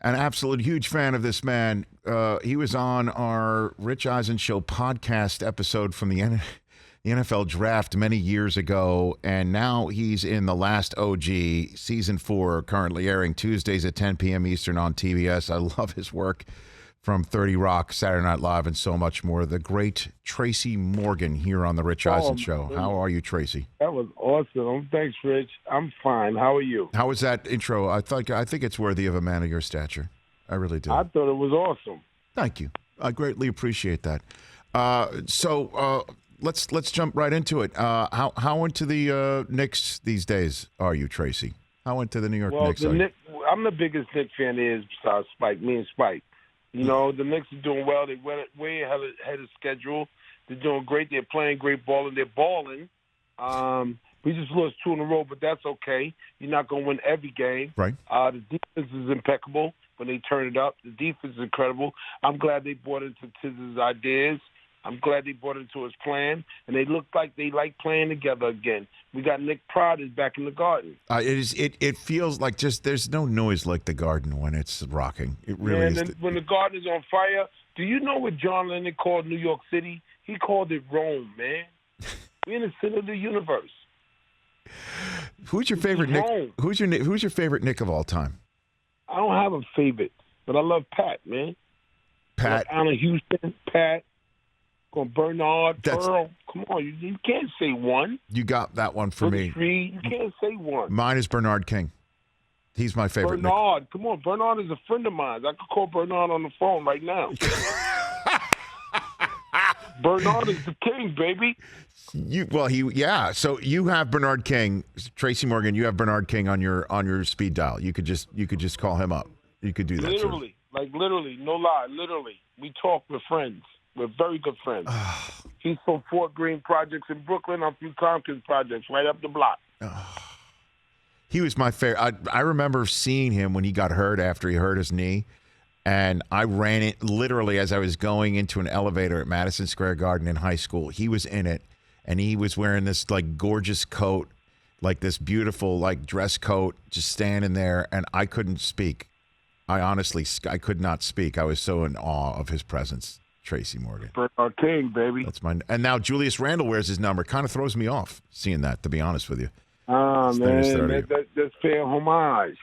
an absolute huge fan of this man. He was on our Rich Eisen Show podcast episode from the NFL draft many years ago, and now he's in The Last OG, Season 4, currently airing Tuesdays at 10 p.m. Eastern on TBS. I love his work from 30 Rock, Saturday Night Live, and so much more. The great Tracy Morgan here on The Rich Eisen Show. How are you, Tracy? That was awesome. Thanks, Rich. I'm fine. How are you? How was that intro? I think it's worthy of a man of your stature. I really do. I thought it was awesome. Thank you. I greatly appreciate that. Let's jump right into it. How into the Knicks these days are you, Tracy? How into the New York Knicks are you? I'm the biggest Knicks fan there is besides Spike. Me and Spike. You know, the Knicks are doing well. They went way ahead of schedule. They're doing great. They're playing great ball, and they're balling. We just lost 2 in a row, but that's okay. You're not going to win every game. Right. The defense is impeccable when they turn it up. The defense is incredible. I'm glad they bought into Tiz's ideas. I'm glad they bought into his plan, and they look like they like playing together again. We got Nick Pride is back in the Garden. It feels like just there's no noise like the Garden when it's rocking. It really is. When the Garden is on fire, do you know what John Lennon called New York City? He called it Rome, man. We're in the center of the universe. Who's your favorite Nick? Who's your favorite Nick of all time? I don't have a favorite, but I love Pat, man. Pat, Anna Houston, Pat. Bernard, Pearl. Come on, you can't say one. You got that one for me. You can't say one. Mine is Bernard King. He's my favorite. Bernard, Nick. Come on. Bernard is a friend of mine. I could call Bernard on the phone right now. Bernard is the king, baby. So you have Bernard King, Tracy Morgan. You have Bernard King on your speed dial. You could just call him up. You could do that. Literally, no lie, literally. We talk. We're friends. We're very good friends. He's from Fort Greene Projects in Brooklyn. I'm from Tompkins Projects, right up the block. He was my favorite. I remember seeing him when he got hurt after he hurt his knee, and I ran it literally as I was going into an elevator at Madison Square Garden in high school. He was in it, and he was wearing this like gorgeous coat, like this beautiful like dress coat, just standing there, and I couldn't speak. I could not speak. I was so in awe of his presence. Tracy Morgan. Bernard King, baby. That's mine. And now Julius Randle wears his number. Kind of throws me off seeing that, to be honest with you. Man, that's fair homage.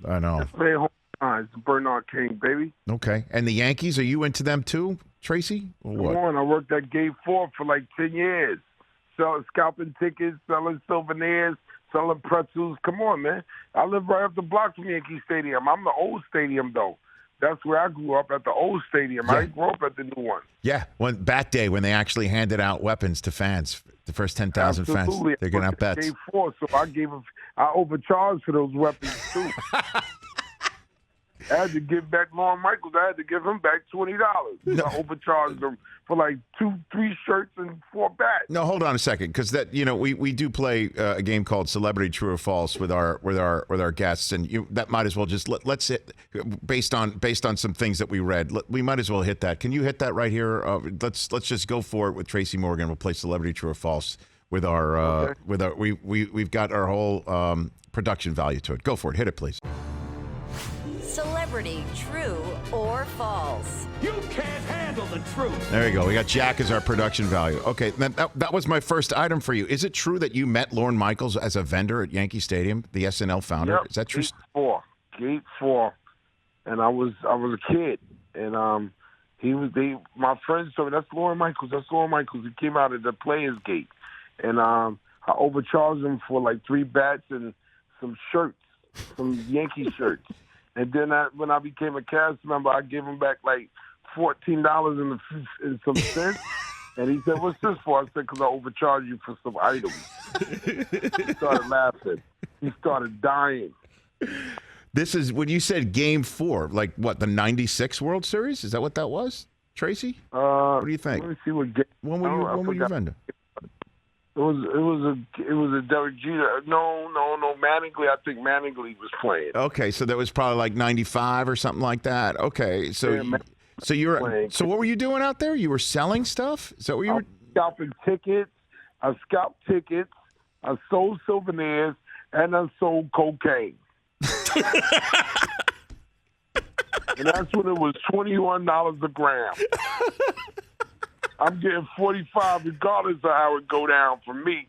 I know. That's fair homage to Bernard King, baby. Okay. And the Yankees, are you into them too, Tracy? Or what? Come on, I worked at Game 4 for like 10 years. Scalping tickets, selling souvenirs, selling pretzels. Come on, man. I live right up the block from Yankee Stadium. I'm the old stadium, though. That's where I grew up, at the old stadium. Yeah. I didn't grow up at the new one. Yeah, Bat Day, when they actually handed out weapons to fans, the first 10,000 fans, they're going to have bets. Game 4, so I overcharged for those weapons too. I had to give back Lorne Michaels. I had to give him back $20. No. I overcharged him for like 2-3 shirts and 4 bats. No, hold on a second, because that we do play a game called Celebrity True or False with our guests, and that might as well just let's hit based on some things that we read. We might as well hit that. Can you hit that right here? Let's just go for it with Tracy Morgan. We'll play Celebrity True or False with our we've got our whole production value to it. Go for it. Hit it, please. Celebrity True or False. You can't handle the truth. There you go. We got Jack as our production value. Okay, that was my first item for you. Is it true that you met Lorne Michaels as a vendor at Yankee Stadium, the SNL founder? Yep. Is that true? Gate 4, and I was a kid, and my friends told me that's Lorne Michaels. That's Lorne Michaels. He came out of the Players Gate, and I overcharged him for like 3 bats and some shirts, some Yankee shirts. And then when I became a cast member, I gave him back like $14 and some cents. And he said, "What's this for?" I said, "Because I overcharged you for some items." He started laughing. He started dying. This is when you said Game 4, like what, the '96 World Series? Is that what that was, Tracy? What do you think? Let me see what game. When were you vendor? It was a Derek Jeter. No. Mattingly, I think Mattingly was playing. Okay, so that was probably like '95 or something like that. Okay, so so what were you doing out there? You were selling stuff? Is that what you were? Scalping tickets. I scalped tickets. I sold souvenirs, and I sold cocaine. and that's when it was $21 a gram. I'm getting 45 regardless of how it go down for me.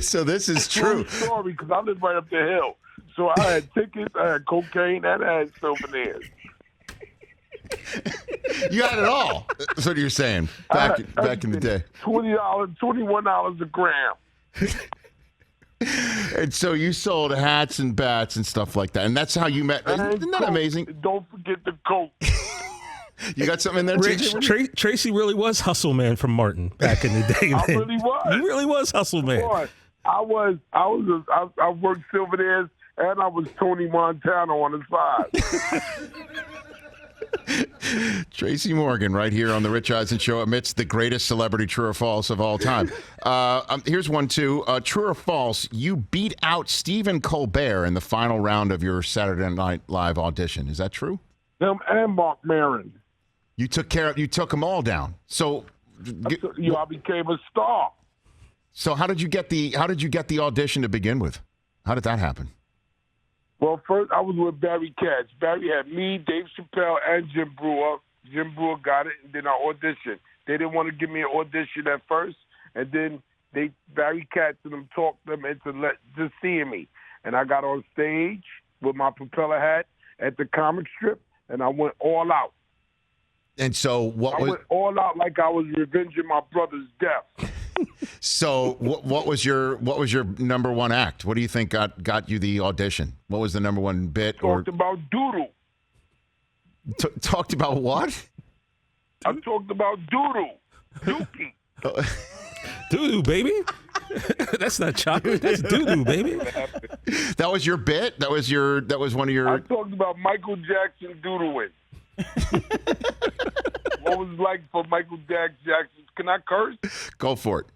So this is true. True story, because I live right up the hill. So I had tickets, I had cocaine, and I had souvenirs. You had it all. That's what you're saying. Back in the day. $21 a gram. And so you sold hats and bats and stuff like that. And that's how you met. Isn't that amazing? Don't forget the coat. You got something in there, Rich, Tracy really was hustle man from Martin back in the day. Man. I really was. He really was hustle man. Boy, I worked souvenirs, and I was Tony Montana on the side. Tracy Morgan right here on the Rich Eisen Show amidst the greatest celebrity true or false of all time. Here's one, too. True or false, you beat out Stephen Colbert in the final round of your Saturday Night Live audition. Is that true? Him and Mark Maron. You took them all down. So I became a star. So how did you get the audition to begin with? How did that happen? Well, first I was with Barry Katz. Barry had me, Dave Chappelle, and Jim Brewer. Jim Brewer got it, and then I auditioned. They didn't want to give me an audition at first, and then Barry Katz and them talked them into just seeing me. And I got on stage with my propeller hat at the comic strip, and I went all out. And so I went all out like I was revenging my brother's death. So what was your number one act? What do you think got you the audition? What was the number one bit? Talked about doodle. Talked about what? I talked about doodle. Dookie. Doo-doo, baby. That's not chocolate. That's doo-doo, baby. That was your bit? That was one of your... I talked about Michael Jackson doodling. What was it like for Michael Jackson? Can I curse? Go for it.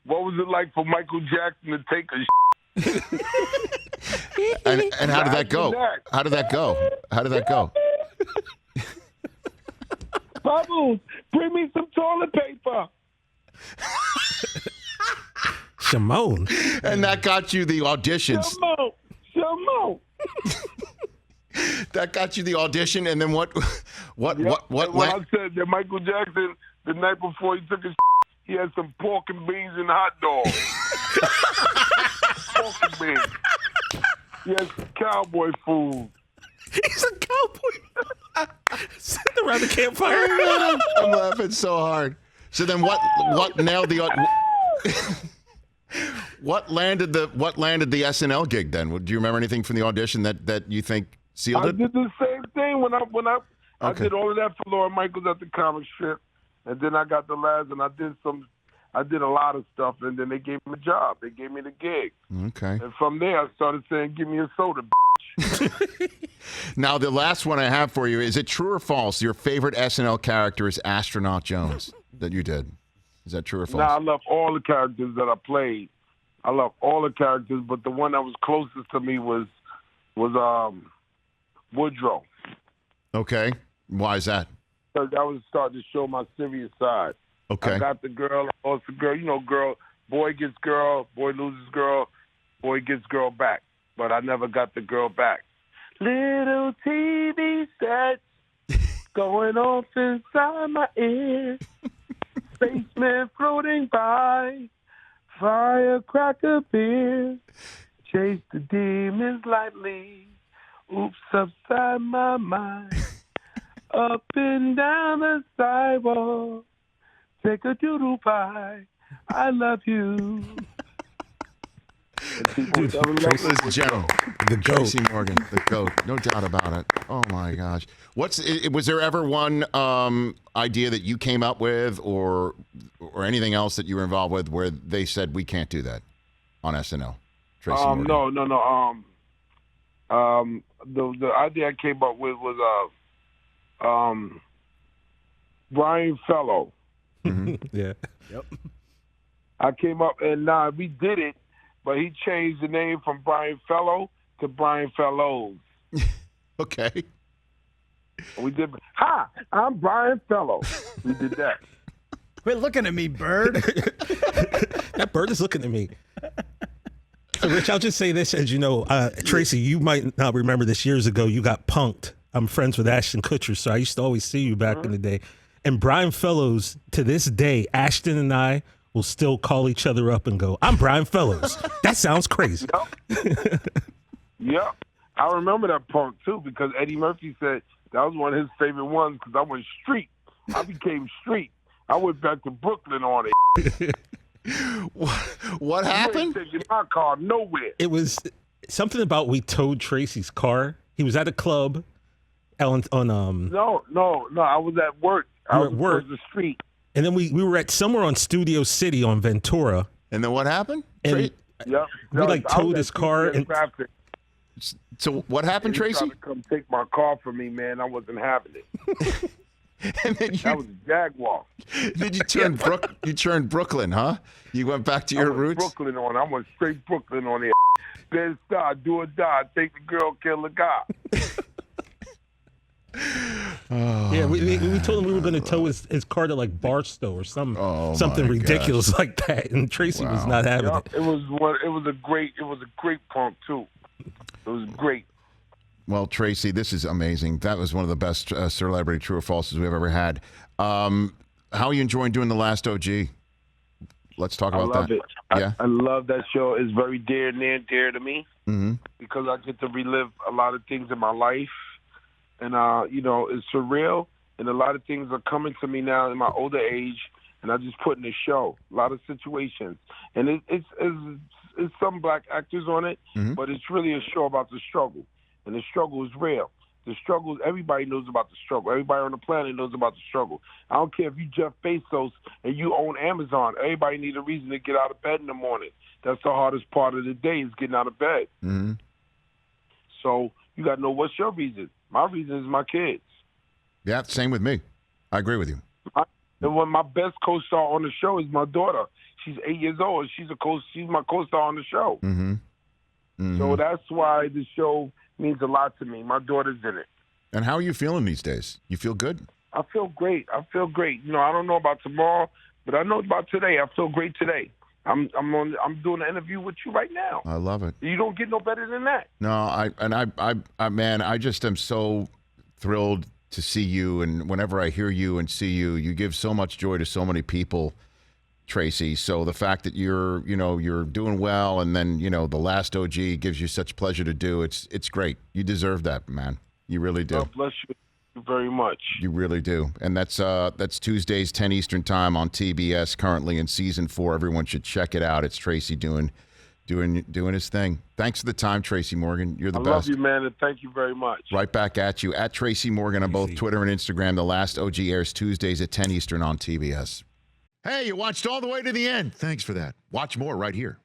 What was it like for Michael Jackson to take a and how did that go? How did that go? Bubbles, bring me some toilet paper. Shimon. And that got you the auditions. Shimon. That got you the audition, and then what? When I said that Michael Jackson, the night before he took his, he had some pork and beans and hot dogs. Pork and beans. He had some cowboy food. He's a cowboy. Sitting around the campfire. I'm laughing so hard. So then, what nailed the? What landed the SNL gig then? Do you remember anything from the audition that you think sealed it? I did the same thing when I did all of that for Laura Michaels at the comic strip, and then I got the last, and I did a lot of stuff, and then they gave me a job. They gave me the gig. Okay. And from there, I started saying, "Give me a soda." Now, the last one I have for you, is it true or false? Your favorite SNL character is Astronaut Jones that you did. Is that true or false? Now, I love all the characters that I played. I love all the characters, but the one that was closest to me was Woodrow. Okay. Why is that? Because I was starting to show my serious side. Okay. I got the girl, I lost the girl. You know, boy gets girl, boy loses girl, boy gets girl back. But I never got the girl back. Little TV sets going off inside my ears. Spaceman floating by, firecracker beer. Chase the demons lightly. Oops, upside my mind. Up and down the sidewalk. Take a doodle pie. I love you. Dude, Tracy Joe, the Tracy Morgan, the GOAT, no doubt about it. Oh my gosh, was there ever one idea that you came up with, or anything else that you were involved with, where they said we can't do that on SNL? Tracy Morgan. No. The idea I came up with was Brian Fellow. Mm-hmm. Yeah. Yep. I came up and we did it. But he changed the name from Brian Fellow to Brian Fellows. Okay. We did. Hi, I'm Brian Fellow. We did that. Quit looking at me, bird. That bird is looking at me. So, Rich, I'll just say this, as you know, Tracy, you might not remember this. Years ago, you got punked. I'm friends with Ashton Kutcher, so I used to always see you back in the day. And Brian Fellows, to this day, Ashton and I will still call each other up and go, "I'm Brian Fellows." That sounds crazy. Yep. I remember that punk, too, because Eddie Murphy said that was one of his favorite ones because I went street. I became street. I went back to Brooklyn on it. What happened? You ain't taking my car nowhere. It was something about we towed Tracy's car. He was at a club on No, I was at work. I was at work. across the street. And then we were at somewhere on Studio City on Ventura. And then what happened? And Yep. we towed his car. And So what happened, he Tracy? tried to come take my car from me, man. I wasn't having it. And then That was a Jaguar. Then you turned Brooklyn, huh? You went back to your roots. Brooklyn on. I went straight Brooklyn on it. Bed star, do or die. Take the girl, kill the guy. Yeah, we told him we were going to tow his car to like Barstow or something my ridiculous like that, and Tracy was not having it. It was a great punk too. It was great. Well, Tracy, this is amazing. That was one of the best celebrity true or falses we've ever had. How are you enjoying doing The Last OG? Let's talk about I love that. it. Yeah. I love that show. It's very near and dear to me because I get to relive a lot of things in my life. And, it's surreal. And a lot of things are coming to me now in my older age. And I just put in a show, a lot of situations. And it's some black actors on it, but it's really a show about the struggle. And the struggle is real. The struggle, everybody knows about the struggle. Everybody on the planet knows about the struggle. I don't care if you Jeff Bezos and you own Amazon. Everybody needs a reason to get out of bed in the morning. That's the hardest part of the day is getting out of bed. Mm-hmm. So you got to know what's your reason. My reason is my kids. Yeah, same with me. I agree with you. And when my best co-star on the show is my daughter. She's 8 years old. She's my co-star on the show. Mm-hmm. Mm-hmm. So that's why the show means a lot to me. My daughter's in it. And how are you feeling these days? You feel good? I feel great. I don't know about tomorrow, but I know about today. I feel great today. I'm doing an interview with you right now. I love it. You don't get no better than that. No, I just am so thrilled to see you. And whenever I hear you and see you, you give so much joy to so many people, Tracy. So the fact that you're doing well, and then The Last OG gives you such pleasure to do. It's great. You deserve that, man. You really do. God bless you very much. You really do. And that's Tuesdays, 10 Eastern time on TBS. Currently in season 4. Everyone should check it out. It's Tracy doing his thing. Thanks for the time, Tracy Morgan. You're the best. I love you, man, and thank you very much. Right back at you at Tracy Morgan on both Twitter and Instagram. The Last OG airs Tuesdays at 10 Eastern on TBS. Hey, you watched all the way to the end. Thanks for that. Watch more right here.